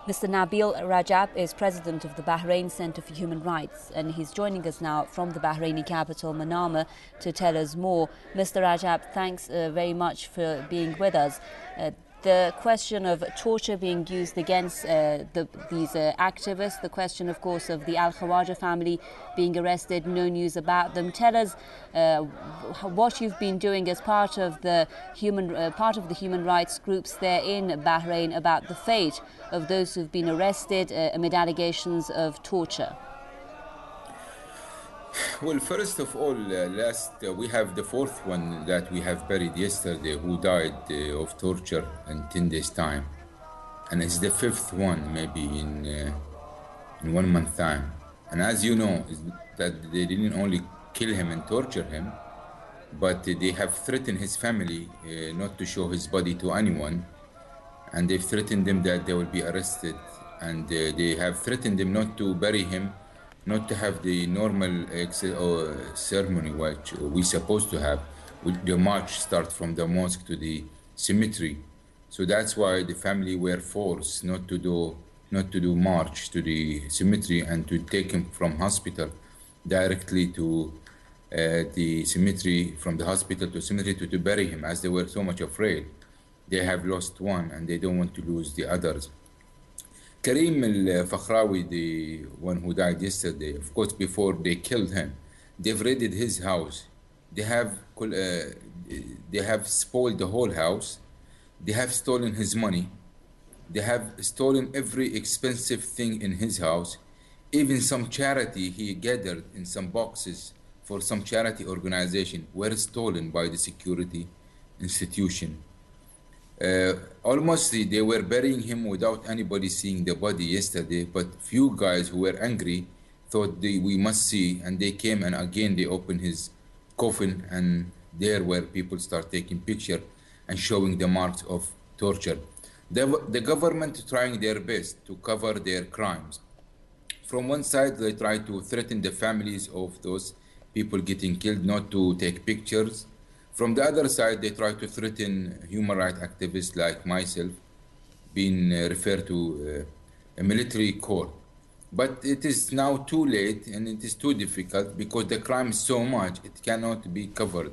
Mr. Nabil Rajab is president of the Bahrain Center for Human Rights, and he's joining us now from the Bahraini capital, Manama, to tell us more. Mr. Rajab, thanks very much for being with us. The question of torture being used against these activists, the question, of course, of the Al-Khawaja family being arrested, no news about them. Tell us what you've been doing as part of the human rights groups there in Bahrain about the fate of those who've been arrested amid allegations of torture. Well, first of all, we have the fourth one that we have buried yesterday who died of torture in 10 days' time. And it's the fifth one, maybe in 1 month time. And as you know, is that they didn't only kill him and torture him, but they have threatened his family not to show his body to anyone. And they've threatened them that they will be arrested. And they have threatened them not to bury him, not to have the normal ceremony which we're supposed to have. The march start from the mosque to the cemetery. So that's why the family were forced not to do march to the cemetery and to take him from hospital directly to the cemetery, from the hospital to cemetery to bury him, as they were so much afraid. They have lost one and they don't want to lose the others. Karim al-Fakhrawi, the one who died yesterday, of course, before they killed him, they've raided his house. They have spoiled the whole house. They have stolen his money. They have stolen every expensive thing in his house. Even some charity he gathered in some boxes for some charity organization were stolen by the security institution. Almost they were burying him without anybody seeing the body yesterday, but few guys who were angry thought we must see, and they came and again they opened his coffin, and there where people start taking picture and showing the marks of torture. The government trying their best to cover their crimes. From one side, they try to threaten the families of those people getting killed not to take pictures. From the other side, they try to threaten human rights activists like myself, being referred to a military court. But it is now too late and it is too difficult because the crime is so much, it cannot be covered.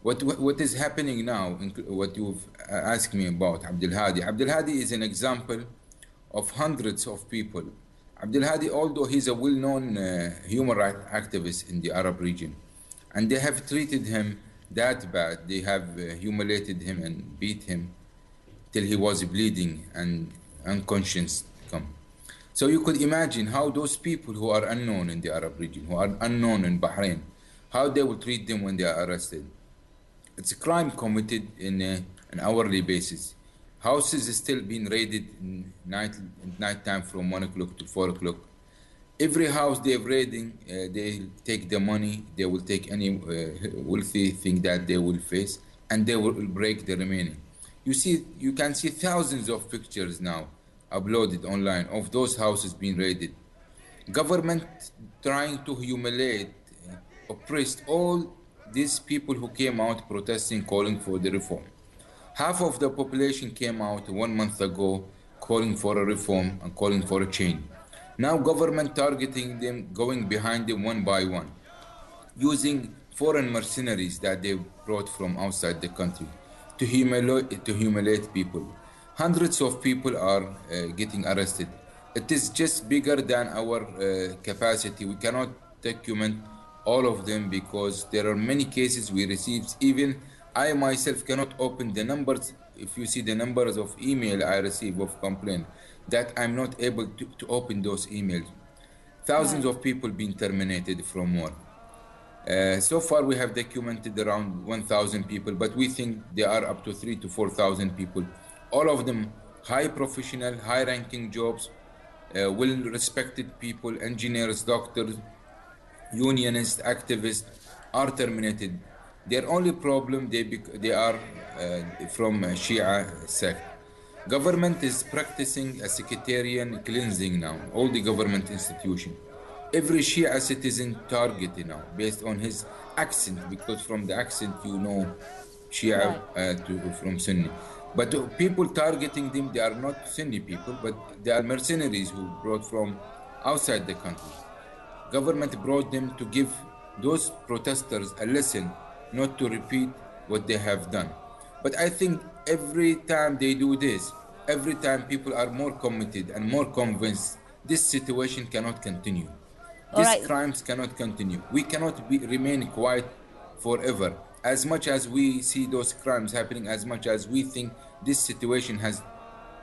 What is happening now, what you've asked me about Abdul Hadi. Abdul Hadi is an example of hundreds of people. Abdul Hadi, although he's a well-known human rights activist in the Arab region, and they have treated him that bad. They have humiliated him and beat him till he was bleeding and unconscious. So you could imagine how those people who are unknown in the Arab region, who are unknown in Bahrain, how they will treat them when they are arrested. It's a crime committed in an hourly basis. Houses is still being raided in night time from 1 o'clock to 4 o'clock. Every house they're raiding, they take the money, they will take any wealthy thing that they will face, and they will break the remaining. You can see thousands of pictures now uploaded online of those houses being raided. Government trying to humiliate, oppressed all these people who came out protesting, calling for the reform. Half of the population came out 1 month ago calling for a reform and calling for a change. Now government targeting them, going behind them one by one, using foreign mercenaries that they brought from outside the country to humiliate people. Hundreds of people are getting arrested. It is just bigger than our capacity. We cannot document all of them because there are many cases we received. Even I myself cannot open the numbers. If you see the numbers of email I receive of complaint, that I'm not able to open those emails. Thousands of people being terminated from work. So far we have documented around 1,000 people, but we think there are up to 3,000 to 4,000 people. All of them high professional, high ranking jobs, well-respected people, engineers, doctors, unionists, activists are terminated. Their only problem, they are from Shia sect. Government is practicing a sectarian cleansing now, all the government institutions. Every Shia citizen targeted now based on his accent, because from the accent you know Shia from Sunni. But the people targeting them, they are not Sunni people, but they are mercenaries who brought from outside the country. Government brought them to give those protesters a lesson not to repeat what they have done. But I think every time they do this, every time people are more committed and more convinced, this situation cannot continue. All These right. crimes cannot continue. We cannot remain quiet forever. As much as we see those crimes happening, as much as we think this situation has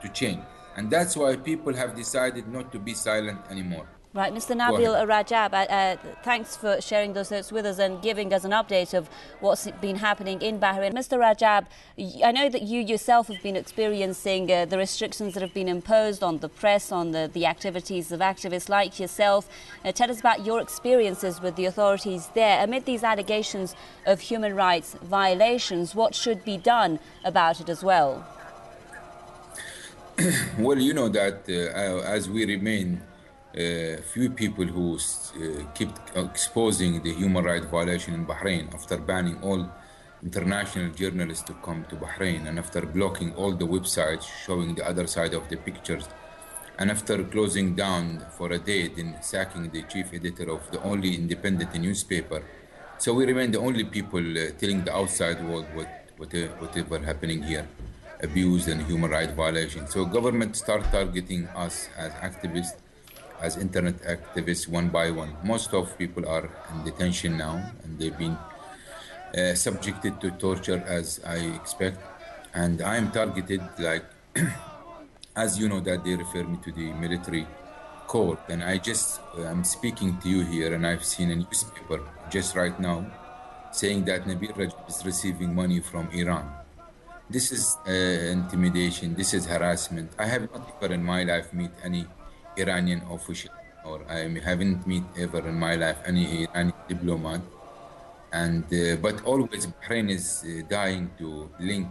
to change. And that's why people have decided not to be silent anymore. Right, Mr. Go Nabil ahead. Rajab, thanks for sharing those notes with us and giving us an update of what's been happening in Bahrain. Mr. Rajab, I know that you yourself have been experiencing the restrictions that have been imposed on the press, on the activities of activists like yourself. Tell us about your experiences with the authorities there. Amid these allegations of human rights violations, what should be done about it as well? Well, you know that as we remain few people who kept exposing the human rights violation in Bahrain after banning all international journalists to come to Bahrain and after blocking all the websites showing the other side of the pictures and after closing down for a day, then sacking the chief editor of the only independent newspaper. So we remain the only people telling the outside world whatever happening here, abuse and human rights violations. So government start targeting us as activists, as internet activists one by one. Most of people are in detention now and they've been subjected to torture as I expect. And I am targeted like, as you know that they refer me to the military court. And I'm speaking to you here and I've seen a newspaper just right now saying that Nabil Rajab is receiving money from Iran. This is intimidation, this is harassment. I have not ever in my life met any Iranian official, or I haven't met ever in my life any Iranian diplomat. And but always Bahrain is dying to link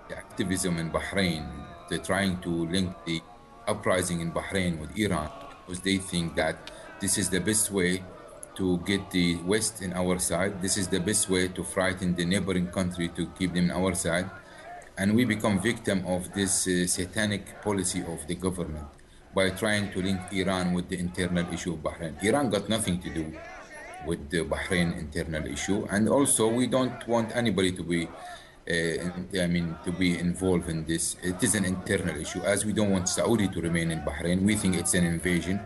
the activism in Bahrain. They're trying to link the uprising in Bahrain with Iran because they think that this is the best way to get the West in our side. This is the best way to frighten the neighboring country to keep them on our side. And we become victim of this satanic policy of the government by trying to link Iran with the internal issue of Bahrain. Iran got nothing to do with the Bahrain internal issue. And also we don't want anybody to be to be involved in this. It is an internal issue, as we don't want Saudi to remain in Bahrain. We think it's an invasion.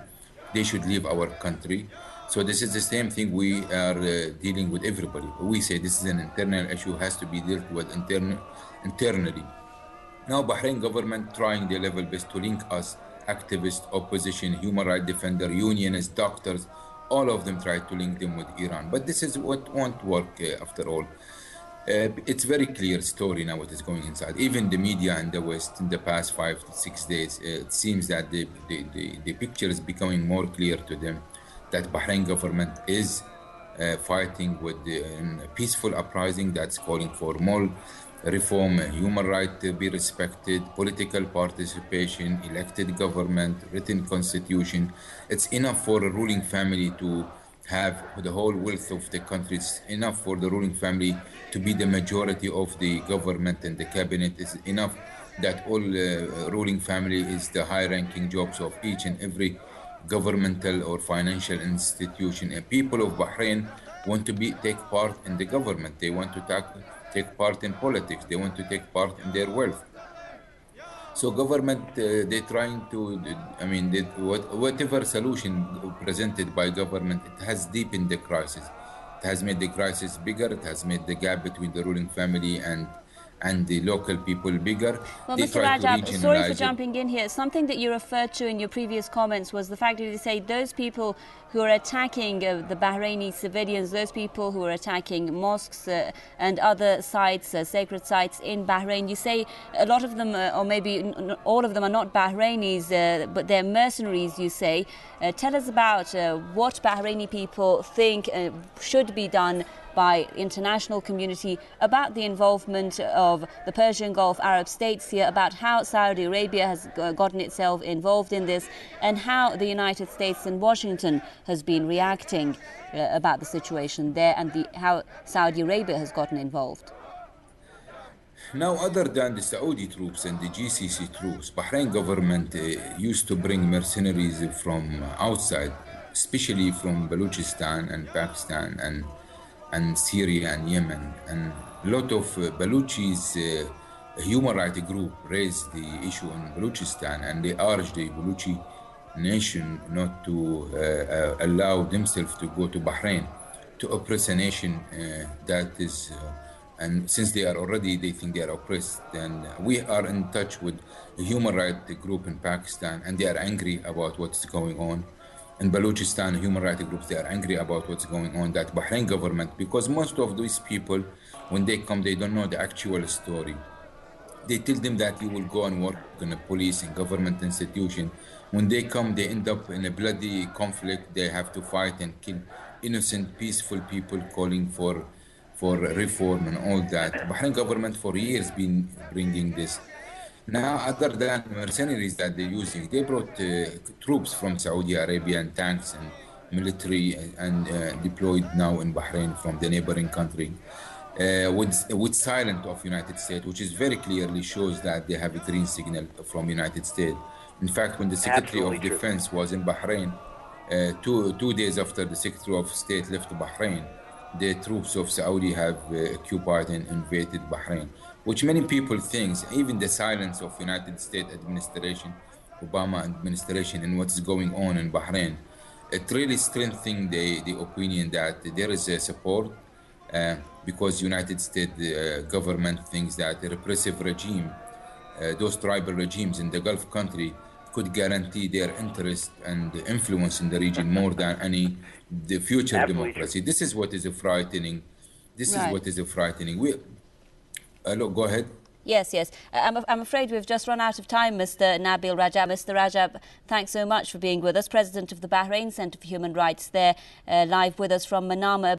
They should leave our country. So this is the same thing we are dealing with everybody. We say this is an internal issue, has to be dealt with internally. Now Bahrain government trying their level best to link us, activists, opposition, human rights defender, unionists, doctors, all of them try to link them with Iran. But this is what won't work after all. It's very clear story now what is going inside. Even the media in the West in the past 5 to 6 days, it seems that the picture is becoming more clear to them that Bahrain government is fighting with the peaceful uprising that's calling for more reform, human rights to be respected, political participation, elected government, written constitution. It's enough for a ruling family to have the whole wealth of the country. It's enough for the ruling family to be the majority of the government and the cabinet. It's enough that all ruling family is the high-ranking jobs of each and every governmental or financial institution. And people of Bahrain want to take part in the government. They want to take part in politics. They want to take part in their wealth. So government, they're trying to, whatever solution presented by government, it has deepened the crisis. It has made the crisis bigger. It has made the gap between the ruling family and the local people bigger. Well, they Mr. Rajab, sorry for jumping in here. Something that you referred to in your previous comments was the fact that you say those people who are attacking the Bahraini civilians, those people who are attacking mosques and other sites, sacred sites in Bahrain, you say a lot of them, or maybe all of them, are not Bahrainis, but they're mercenaries, you say. Tell us about what Bahraini people think should be done by international community about the involvement of the Persian Gulf Arab states here, about how Saudi Arabia has gotten itself involved in this, and how the United States and Washington has been reacting about the situation there, and how Saudi Arabia has gotten involved. Now, other than the Saudi troops and the GCC troops, Bahrain government used to bring mercenaries from outside, especially from Balochistan and Pakistan and Syria and Yemen. And a lot of Baluchis, a human rights group, raised the issue in Balochistan, and they urged the Baluchi nation not to allow themselves to go to Bahrain to oppress a nation that is. And since they are already, they think they are oppressed, and we are in touch with a human rights group in Pakistan, and they are angry about what's going on. In Balochistan, human rights groups, they are angry about what's going on, that Bahrain government, because most of these people, when they come, they don't know the actual story. They tell them that you will go and work in a police and government institution. When they come, they end up in a bloody conflict. They have to fight and kill innocent, peaceful people calling for reform and all that. Bahrain government for years been bringing this. Now, other than mercenaries that they're using, they brought troops from Saudi Arabia and tanks and military and deployed now in Bahrain from the neighboring country with silent of United States, which is very clearly shows that they have a green signal from United States. In fact, when the Secretary Absolutely of true. Defense was in Bahrain, two days after the Secretary of State left Bahrain, the troops of Saudi have occupied and invaded Bahrain, which many people think, even the silence of United States administration, Obama administration, and what's going on in Bahrain, it really strengthens the opinion that there is a support because United States government thinks that a repressive regime, those tribal regimes in the Gulf country, could guarantee their interest and influence in the region more than any the future Absolutely true. democracy. This is what is frightening. This is Right. what is frightening. Look, go ahead. Yes, yes. I'm afraid we've just run out of time, Mr. Nabil Rajab. Mr. Rajab, thanks so much for being with us. President of the Bahrain Center for Human Rights there, live with us from Manama.